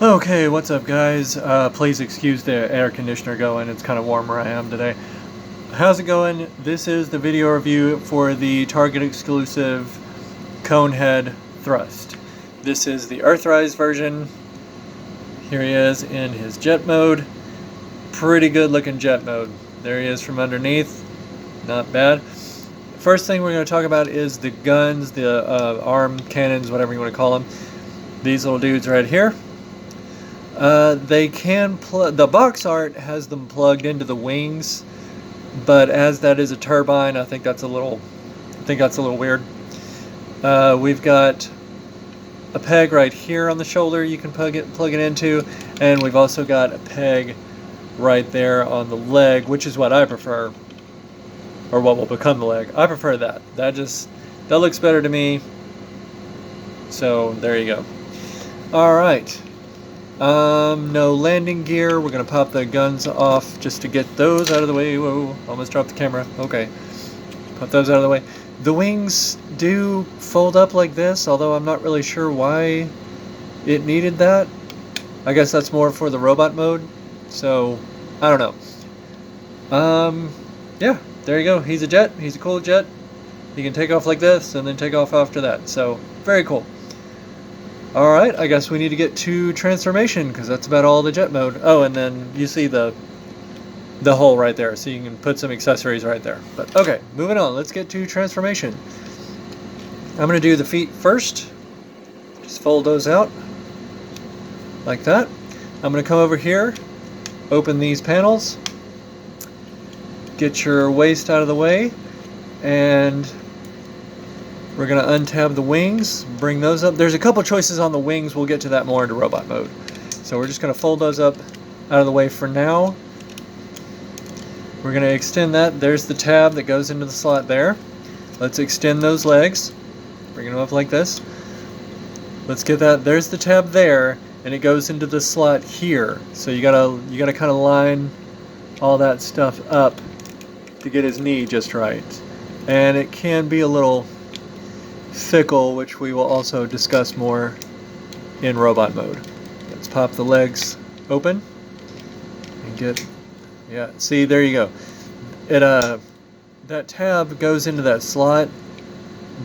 Okay, what's up guys? Please excuse the air conditioner going, it's kind of warm where I am today. How's it going? This is the video review for the Target exclusive conehead thrust. This is the Earthrise version. Here he is in his jet mode. Pretty good looking jet mode. There he is from underneath. Not bad. First thing we're going to talk about is the guns, the arm cannons, whatever you want to call them. These little dudes right here. They can the box art has them plugged into the wings, but as that is a turbine, I think that's a little weird. We've got a peg right here on the shoulder you can plug it into, and we've also got a peg right there on the leg, which is what I prefer, or what will become the leg. I prefer that. That looks better to me. So there you go. All right. No landing gear. We're gonna pop the guns off just to get those out of the way. Whoa, almost dropped the camera. Okay, pop those out of the way. The wings do fold up like this, although I'm not really sure why it needed that. I guess that's more for the robot mode, so I don't know. Yeah, there you go. He's a jet. He's a cool jet. He can take off like this and then take off after that, so very cool. Alright, I guess we need to get to transformation, because that's about all the jet mode. Oh, and then you see the hole right there, so you can put some accessories right there. But okay, moving on, let's get to transformation. I'm going to do the feet first. Just fold those out, like that. I'm going to come over here, open these panels, get your waist out of the way, and we're going to untab the wings, bring those up. There's a couple choices on the wings. We'll get to that more into robot mode. So we're just going to fold those up out of the way for now. We're going to extend that. There's the tab that goes into the slot there. Let's extend those legs. Bring them up like this. Let's get that. There's the tab there, and it goes into the slot here. So you gotta kind of line all that stuff up to get his knee just right. And it can be a little fickle, which we will also discuss more in robot mode. Let's pop the legs open and get, yeah, see, there you go. It that tab goes into that slot,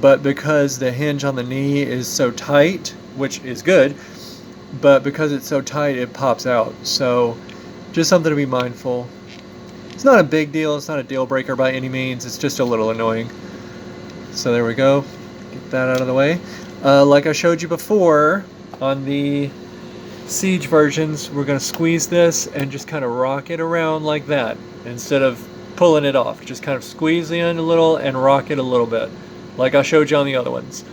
but because the hinge on the knee is so tight, which is good, but because it's so tight it pops out. So just something to be mindful. It's not a big deal, it's not a deal breaker by any means, it's just a little annoying. So there we go. Get that out of the way. Like I showed you before on the Siege versions, we're going to squeeze this and just kind of rock it around like that instead of pulling it off. Just kind of squeeze the end a little and rock it a little bit like I showed you on the other ones.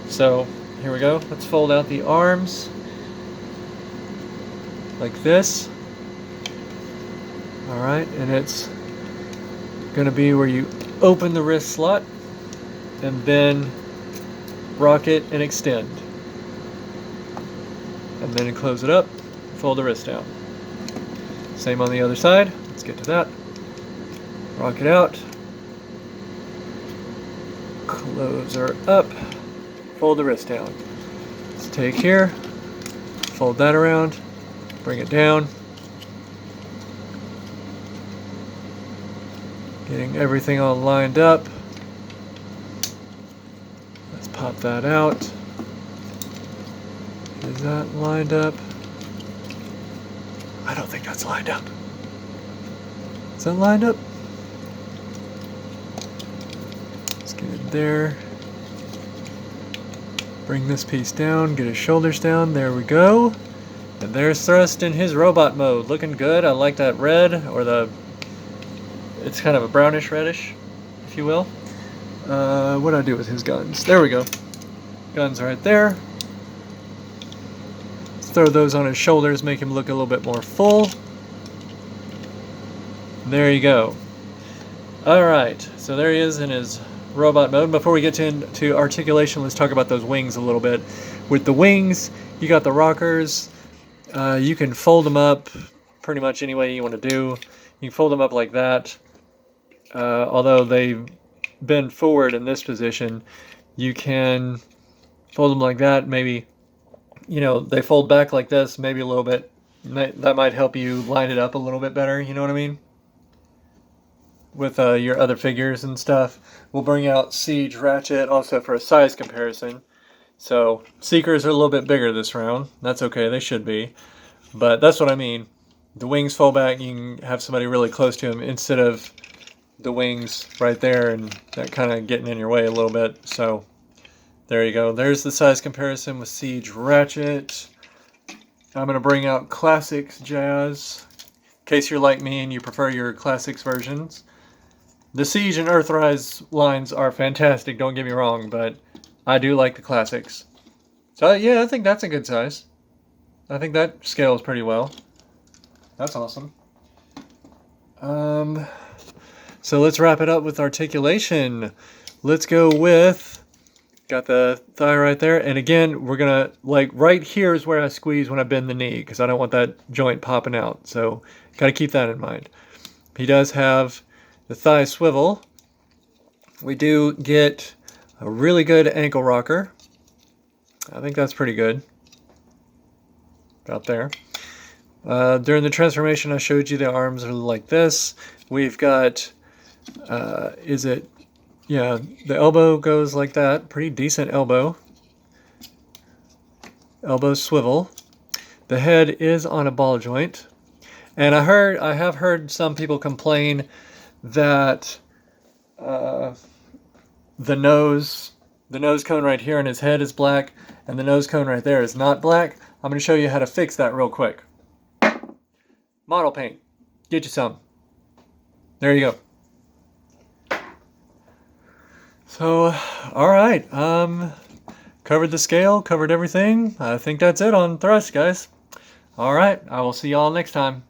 So here we go. Let's fold out the arms like this. Alright, and it's going to be where you open the wrist slot and then rock it and extend. And then close it up, fold the wrist down. Same on the other side. Let's get to that. Rock it out. Close her up. Fold the wrist down. Let's take here, fold that around, bring it down. Getting everything all lined up. Pop that out. Is that lined up? I don't think that's lined up. Is that lined up? Let's get it there. Bring this piece down, get his shoulders down. There we go. And there's Thrust in his robot mode. Looking good. I like that red, or it's kind of a brownish reddish, if you will. What do I do with his guns? There we go. Guns right there. Let's throw those on his shoulders, make him look a little bit more full. There you go. Alright, so there he is in his robot mode. Before we get into articulation, let's talk about those wings a little bit. With the wings, you got the rockers. You can fold them up pretty much any way you want to do. You can fold them up like that. Although they bend forward in this position, you can fold them like that, maybe you know, they fold back like this, maybe a little bit. That might help you line it up a little bit better, you know what I mean? With your other figures and stuff. We'll bring out Siege Ratchet also for a size comparison. So Seekers are a little bit bigger this round. That's okay, they should be. But that's what I mean. The wings fold back, you can have somebody really close to them instead of the wings right there and that kind of getting in your way a little bit. So there you go. There's the size comparison with Siege Ratchet. I'm going to bring out Classics Jazz. In case you're like me and you prefer your Classics versions. The Siege and Earthrise lines are fantastic, don't get me wrong, but I do like the Classics. So yeah, I think that's a good size. I think that scales pretty well. That's awesome. So let's wrap it up with articulation. Let's go with, got the thigh right there, and again, we're gonna, like right here is where I squeeze when I bend the knee, because I don't want that joint popping out, so gotta keep that in mind. He does have the thigh swivel. We do get a really good ankle rocker. I think that's pretty good. About there. During the transformation, I showed you the arms are like this. We've got, the elbow goes like that. Pretty decent elbow. Elbow swivel. The head is on a ball joint. And I have heard some people complain that the nose cone right here and his head is black, and the nose cone right there is not black. I'm going to show you how to fix that real quick. Model paint. Get you some. There you go. So, alright. Covered the scale, covered everything. I think that's it on Thrust, guys. Alright, I will see y'all next time.